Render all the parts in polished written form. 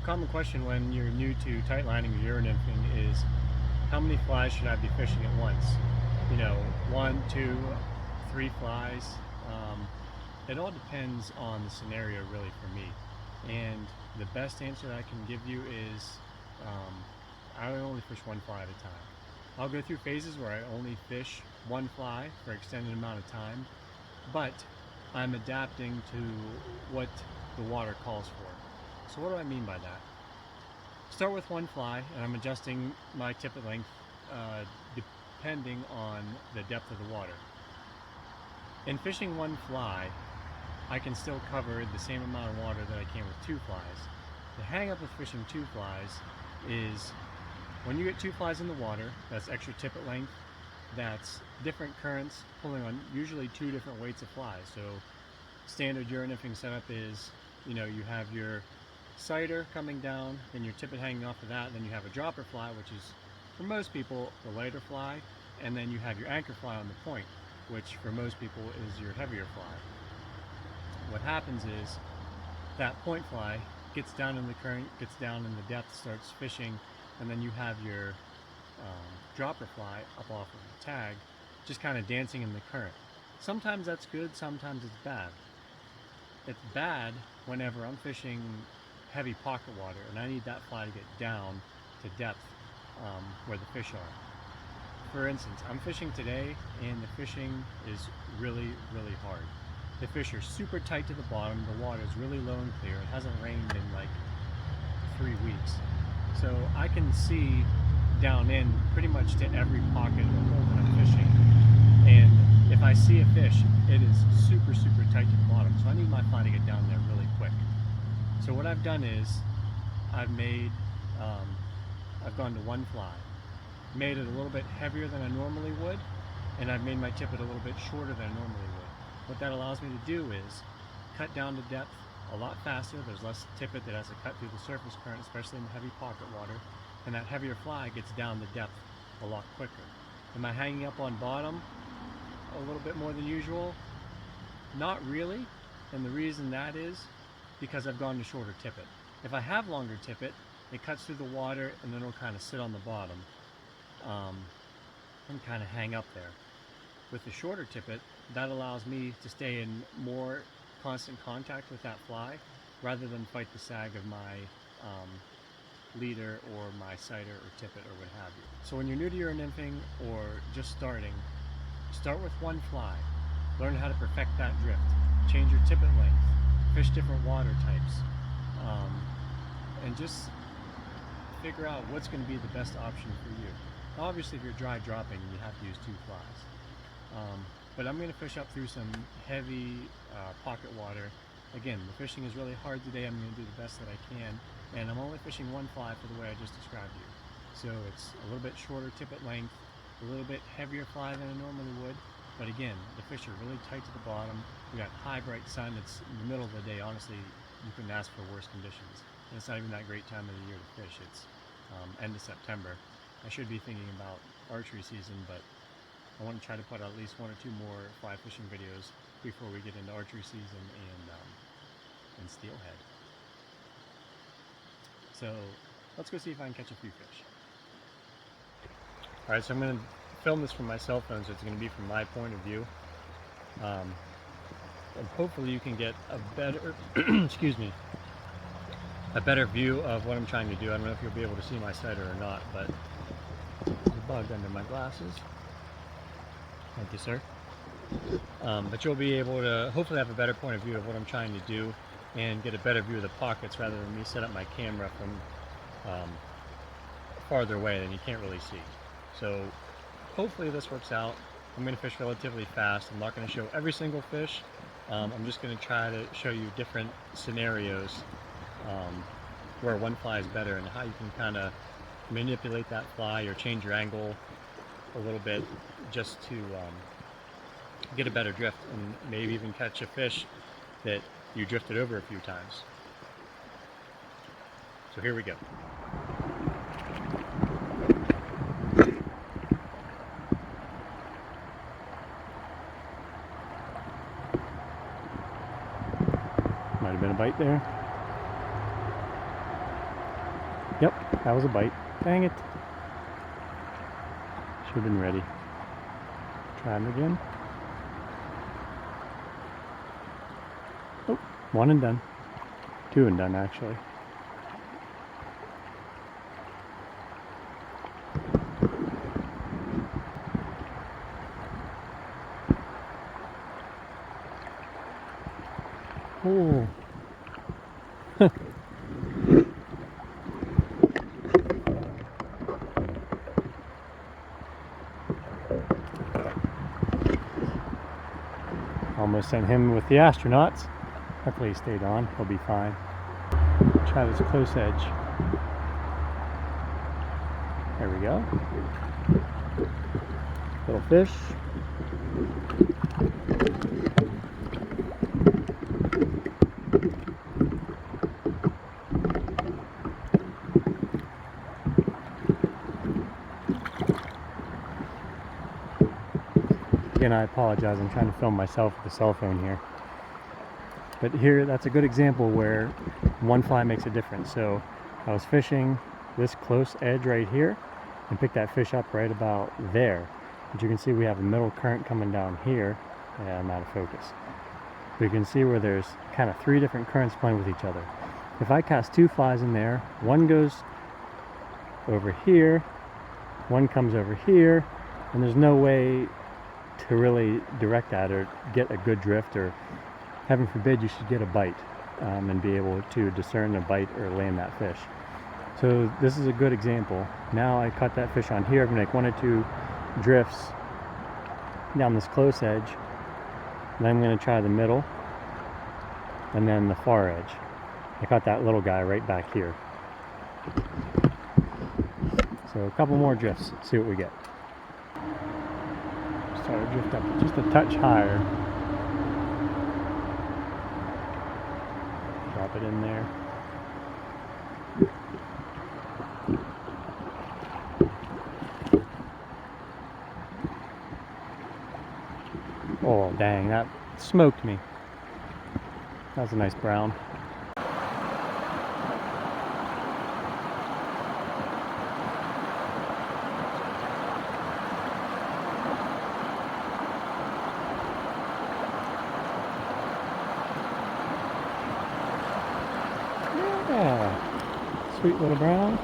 common question when you're new to tight lining or euro nymphing is how many flies should I be fishing at once? You know, 1, 2, 3 flies. It all depends on the scenario really for me. And the best answer I can give you is I only fish 1 fly at a time. I'll go through phases where I only fish 1 fly for an extended amount of time, but I'm adapting to what the water calls for. So what do I mean by that? Start with 1 fly, and I'm adjusting my tippet length depending on the depth of the water. In fishing 1 fly, I can still cover the same amount of water that I can with 2 flies. The hang up with fishing 2 flies is when you get 2 flies in the water, that's extra tippet length, that's different currents pulling on usually 2 different weights of flies. So standard euro nymphing setup is, you know, you have your sighter coming down, then your tippet hanging off of that, then you have a dropper fly, which is for most people the lighter fly, and then you have your anchor fly on the point, which for most people is your heavier fly. What happens is that point fly gets down in the current, gets down in the depth, starts fishing, and then you have your dropper fly up off of the tag just kind of dancing in the current. Sometimes that's good, sometimes it's bad. It's bad whenever I'm fishing heavy pocket water and I need that fly to get down to depth where the fish are. For instance, I'm fishing today and the fishing is really, really hard. The fish are super tight to the bottom, the water is really low and clear, it hasn't rained in like 3 weeks. So I can see down in pretty much to every pocket or hole that I'm fishing. And if I see a fish, it is super, super tight to the bottom. So I need my fly to get down there really quick. So what I've done is I've gone to 1 fly, made it a little bit heavier than I normally would, and I've made my tippet a little bit shorter than I normally would. What that allows me to do is cut down to depth a lot faster. There's less tippet that has to cut through the surface current, especially in the heavy pocket water, and that heavier fly gets down to depth a lot quicker. Am I hanging up on bottom a little bit more than usual? Not really, and the reason that is because I've gone to shorter tippet. If I have longer tippet, it cuts through the water and then it'll kind of sit on the bottom and kind of hang up there. With the shorter tippet, that allows me to stay in more constant contact with that fly rather than fight the sag of my leader or my sighter or tippet or what have you. So when you're new to euro nymphing or just starting, start with 1 fly. Learn how to perfect that drift. Change your tippet length. Fish different water types. And just figure out what's going to be the best option for you. Obviously, if you're dry dropping, you have to use 2 flies. But I'm going to fish up through some heavy pocket water. Again, the fishing is really hard today. I'm going to do the best that I can, and I'm only fishing 1 fly for the way I just described to you. So it's a little bit shorter tippet length, a little bit heavier fly than I normally would, but again, the fish are really tight to the bottom. We got high bright sun. It's in the middle of the day. Honestly, you couldn't ask for worse conditions. And it's not even that great time of the year to fish. It's end of September. I should be thinking about archery season, but I want to try to put out at least 1 or 2 more fly fishing videos before we get into archery season and steelhead. So let's go see if I can catch a few fish. Alright, so I'm going to film this from my cell phone, so it's going to be from my point of view. And hopefully you can get a better, excuse me, a better view of what I'm trying to do. I don't know if you'll be able to see my sighter or not, but there's a bug under my glasses. Thank you, sir. But you'll be able to hopefully have a better point of view of what I'm trying to do and get a better view of the pockets rather than me set up my camera from farther away than you can't really see. So hopefully this works out. I'm going to fish relatively fast. I'm not going to show every single fish. I'm just going to try to show you different scenarios where 1 fly is better and how you can kind of manipulate that fly or change your angle a little bit just to get a better drift and maybe even catch a fish that you drifted over a few times. So here we go. Might have been a bite there. Yep, that was a bite. Dang it. Should have been ready. Try him again. Oh, one and done. Two and done, actually. Oh. Almost sent him with the astronauts. Hopefully he stayed on. He'll be fine. Try this close edge. There we go. Little fish. Again, I apologize. I'm trying to film myself with the cell phone here. But here, that's a good example where one fly makes a difference. So I was fishing this close edge right here and picked that fish up right about there. But you can see we have a middle current coming down here. Yeah, I'm out of focus. But you can see where there's kind of three different currents playing with each other. If I cast two flies in there, one goes over here, one comes over here, and there's no way to really direct that or get a good drift, or heaven forbid you should get a bite and be able to discern a bite or land that fish. So this is a good example. Now I caught that fish on here. I'm going to make one or two drifts down this close edge. Then I'm going to try the middle and then the far edge. I caught that little guy right back here. So a couple more drifts, see what we get. Start to drift up just a touch higher. Drop it in there. Oh dang, that smoked me. That was a nice brown. Yeah, sweet little brown.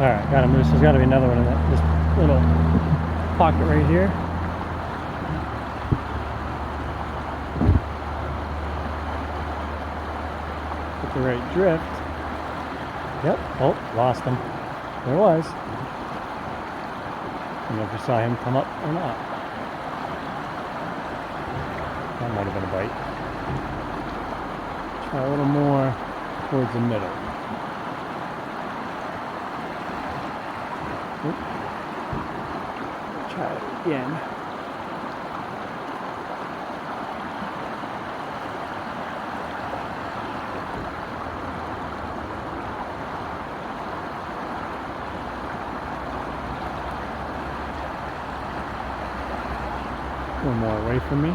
Alright, got him loose. There's got to be another one in this little pocket right here. Get the right drift. Yep. Oh, lost him. There was. I don't know if you saw him come up or not. That might have been a bite. Try a little more towards the middle. Oop. Try it again. A little more away from me.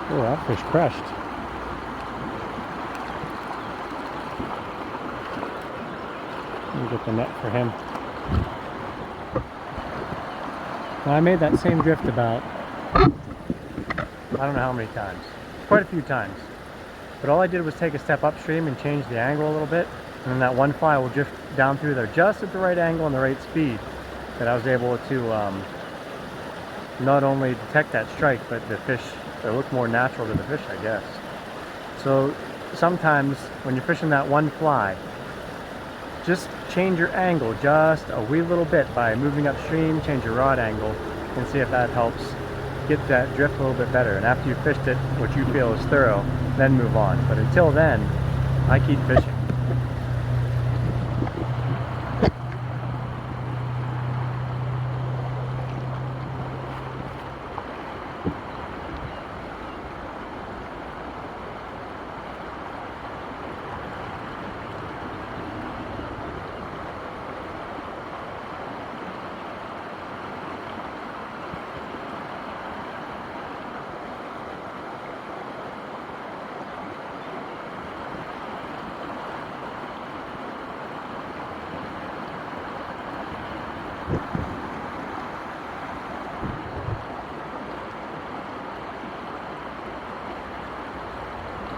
Oh, that fish crushed. Let me get the net for him. Well, I made that same drift about, I don't know how many times. Quite a few times. But all I did was take a step upstream and change the angle a little bit. And then that one fly will drift down through there just at the right angle and the right speed that I was able to not only detect that strike, but the fish, it looked more natural to the fish, I guess. So sometimes when you're fishing that one fly, just change your angle just a wee little bit by moving upstream, change your rod angle, and see if that helps get that drift a little bit better. And after you've fished it, what you feel is thorough, then move on. But until then, I keep fishing.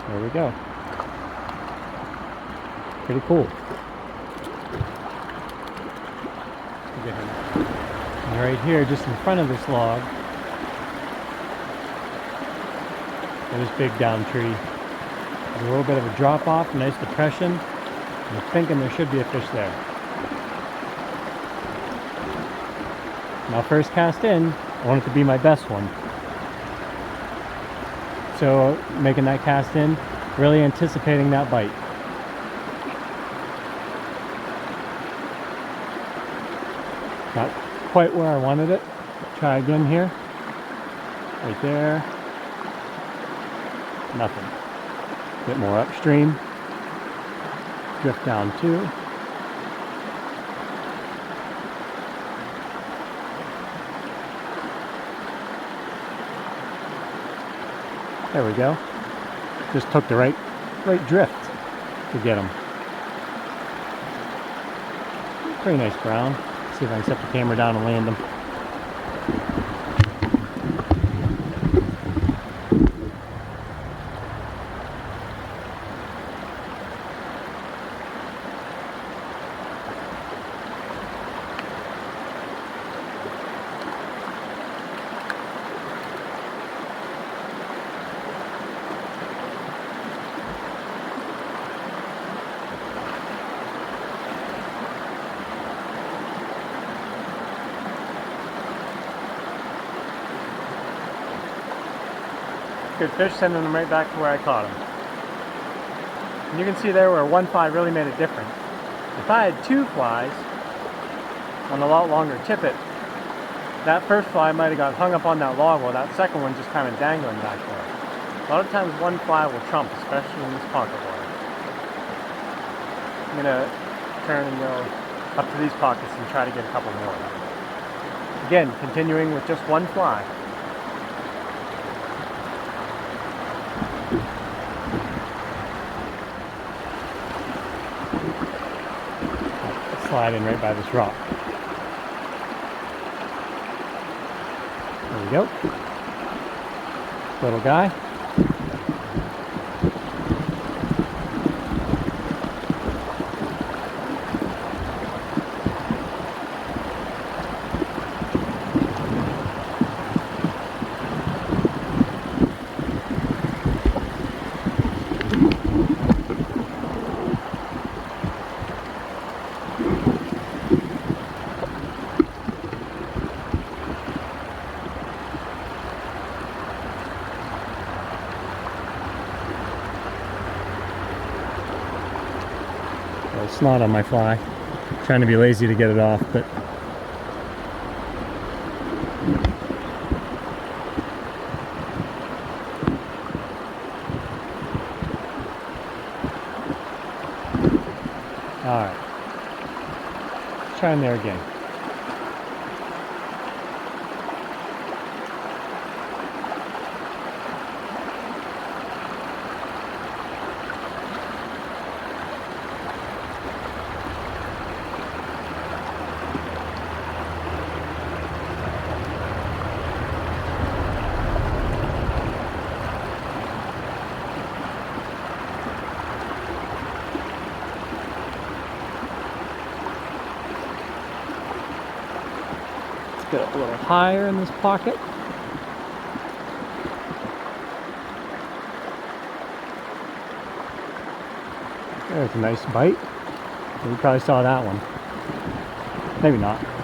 There we go. Pretty cool. And right here, just in front of this log, this big down tree, there's a little bit of a drop off, nice depression. I'm thinking there should be a fish there. Now, first cast in, I want it to be my best one. So making that cast in, really anticipating that bite. Not quite where I wanted it. Try again here. Right there. Nothing. Bit more upstream. Drift down two. There we go. Just took the right drift to get him. Pretty nice brown. See if I can set the camera down and land him. Good fish, sending them right back to where I caught them. And you can see there where one fly really made a difference. If I had two flies on a lot longer tippet, that first fly might have got hung up on that log while that second one just kind of dangling back there. A lot of times one fly will trump, especially in this pocket water. I'm going to turn and go up to these pockets and try to get a couple more. Again, continuing with just one fly. Slide in right by this rock. There we go. Little guy. Snot on my fly. Trying to be lazy to get it off, but all right. Let's try in there again. Get up a little higher in this pocket. There's a nice bite. You probably saw that one. Maybe not.